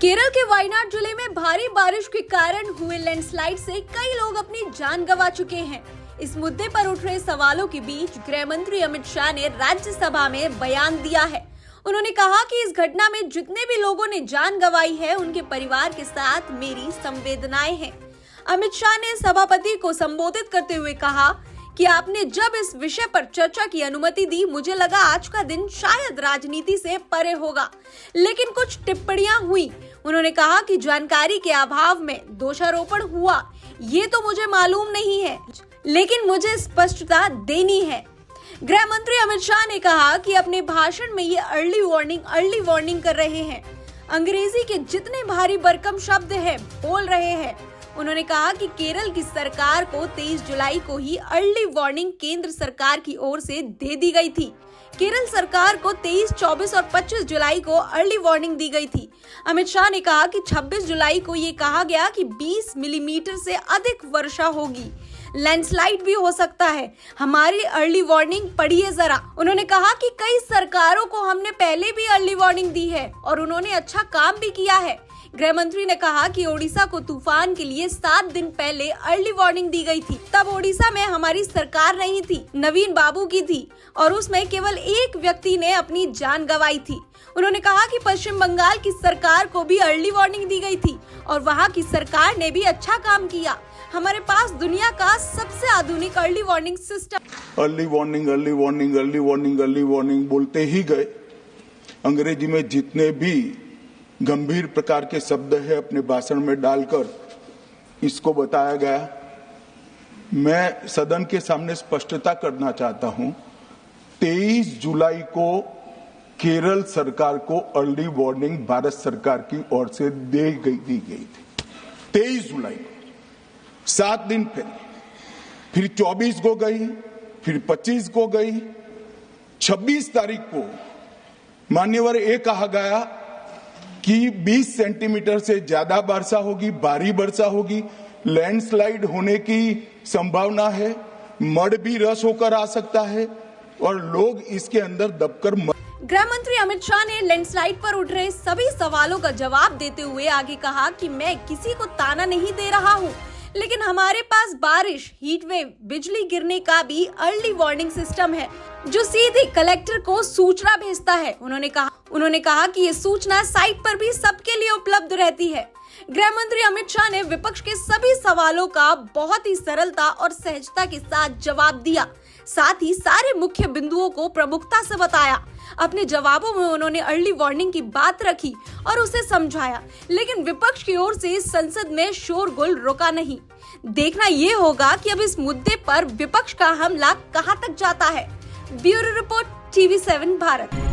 केरल के वायनाड जिले में भारी बारिश के कारण हुए लैंडस्लाइड से कई लोग अपनी जान गंवा चुके हैं। इस मुद्दे पर उठ रहे सवालों के बीच गृह मंत्री अमित शाह ने राज्यसभा में बयान दिया है। उन्होंने कहा कि इस घटना में जितने भी लोगों ने जान गंवाई है उनके परिवार के साथ मेरी संवेदनाएं हैं। अमित शाह ने सभापति को संबोधित करते हुए कहा कि आपने जब इस विषय पर चर्चा की अनुमति दी, मुझे लगा आज का दिन शायद राजनीति से परे होगा, लेकिन कुछ टिप्पणियां हुई। उन्होंने कहा कि जानकारी के अभाव में दोषारोपण हुआ, ये तो मुझे मालूम नहीं है, लेकिन मुझे स्पष्टता देनी है। गृह मंत्री अमित शाह ने कहा कि अपने भाषण में ये अर्ली वार्निंग कर रहे हैं। अंग्रेजी के जितने भारी भरकम शब्द है बोल रहे हैं। उन्होंने कहा कि केरल की सरकार को 23 जुलाई को ही अर्ली वार्निंग केंद्र सरकार की ओर से दे दी गई थी। केरल सरकार को 23, 24 और 25 जुलाई को अर्ली वार्निंग दी गई थी। अमित शाह ने कहा कि 26 जुलाई को ये कहा गया कि 20 मिलीमीटर से अधिक वर्षा होगी, लैंडस्लाइड भी हो सकता है। हमारी अर्ली वार्निंग पढ़िए जरा। उन्होंने कहा कि कई सरकारों को हमने पहले भी अर्ली वार्निंग दी है और उन्होंने अच्छा काम भी किया है। गृह मंत्री ने कहा कि ओडिशा को तूफान के लिए 7 दिन पहले अर्ली वार्निंग दी गई थी। तब ओडिशा में हमारी सरकार नहीं थी, नवीन बाबू की थी और उसमें केवल एक व्यक्ति ने अपनी जान गंवाई थी। उन्होंने कहा कि पश्चिम बंगाल की सरकार को भी अर्ली वार्निंग दी गई थी और वहां की सरकार ने भी अच्छा काम किया। हमारे पास दुनिया का सबसे आधुनिक early warning system. Early warning बोलते ही गए। अंग्रेजी में जितने भी गंभीर प्रकार के शब्द है अपने भाषण में डालकर इसको बताया गया। मैं सदन के सामने स्पष्टता करना चाहता हूं, 23 जुलाई को केरल सरकार को अर्ली वार्निंग भारत सरकार की ओर से दी गई थी। 23 जुलाई को 7 दिन फिर 24 को गई, फिर 25 को गई, 26 तारीख को मान्यवर ये कहा गया कि 20 सेंटीमीटर से ज्यादा वर्षा होगी, भारी वर्षा होगी, लैंडस्लाइड होने की संभावना है, मड भी रस होकर आ सकता है और लोग इसके अंदर दबकर गृह मंत्री अमित शाह ने लैंडस्लाइड पर उठ रहे सभी सवालों का जवाब देते हुए आगे कहा कि मैं किसी को ताना नहीं दे रहा हूं, लेकिन हमारे पास बारिश, हीट वेव, बिजली गिरने का भी अर्ली वार्निंग सिस्टम है जो सीधे कलेक्टर को सूचना भेजता है। उन्होंने कहा कि ये सूचना साइट पर भी सबके लिए उपलब्ध रहती है। गृह मंत्री अमित शाह ने विपक्ष के सभी सवालों का बहुत ही सरलता और सहजता के साथ जवाब दिया, साथ ही सारे मुख्य बिंदुओं को प्रमुखता से बताया। अपने जवाबों में उन्होंने अर्ली वार्निंग की बात रखी और उसे समझाया, लेकिन विपक्ष की ओर से संसद में शोरगुल रुका नहीं। देखना ये होगा कि अब इस मुद्दे पर विपक्ष का हमला कहां तक जाता है। Bureau report, TV7 Bharat.